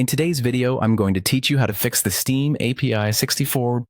In today's video, I'm going to teach you how to fix the Steam Api64.Dll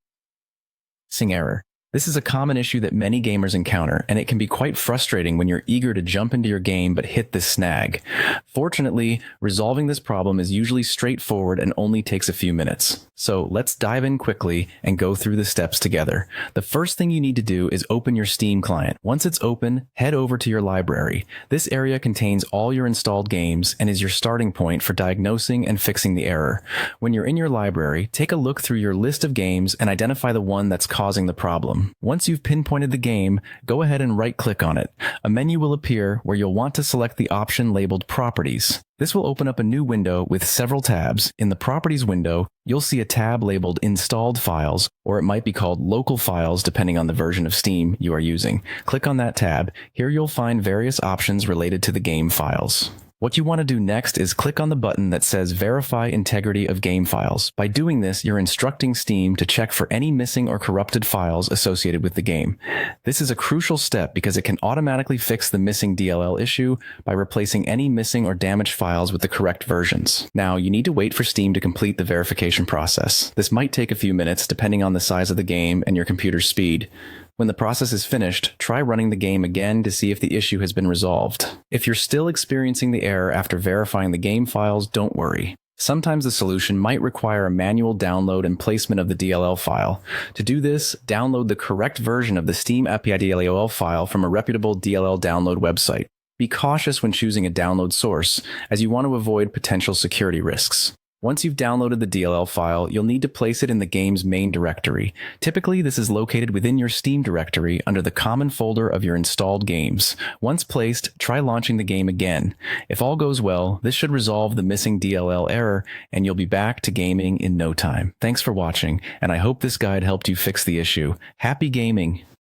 error. This is a common issue that many gamers encounter, and it can be quite frustrating when you're eager to jump into your game but hit this snag. Fortunately, resolving this problem is usually straightforward and only takes a few minutes. So let's dive in quickly and go through the steps together. The first thing you need to do is open your Steam client. Once it's open, head over to your library. This area contains all your installed games and is your starting point for diagnosing and fixing the error. When you're in your library, take a look through your list of games and identify the one that's causing the problem. Once you've pinpointed the game, go ahead and right-click on it. A menu will appear where you'll want to select the option labeled Properties. This will open up a new window with several tabs. In the Properties window, you'll see a tab labeled Installed Files, or it might be called Local Files depending on the version of Steam you are using. Click on that tab. Here you'll find various options related to the game files. What you want to do next is click on the button that says Verify Integrity of Game Files. By doing this, you're instructing Steam to check for any missing or corrupted files associated with the game. This is a crucial step because it can automatically fix the missing DLL issue by replacing any missing or damaged files with the correct versions. Now, you need to wait for Steam to complete the verification process. This might take a few minutes depending on the size of the game and your computer's speed. When the process is finished, try running the game again to see if the issue has been resolved. If you're still experiencing the error after verifying the game files, don't worry. Sometimes the solution might require a manual download and placement of the DLL file. To do this, download the correct version of the Steam Api64.Dll file from a reputable DLL download website. Be cautious when choosing a download source, as you want to avoid potential security risks. Once you've downloaded the DLL file, you'll need to place it in the game's main directory. Typically, this is located within your Steam directory under the common folder of your installed games. Once placed, try launching the game again. If all goes well, this should resolve the missing DLL error, and you'll be back to gaming in no time. Thanks for watching, and I hope this guide helped you fix the issue. Happy gaming!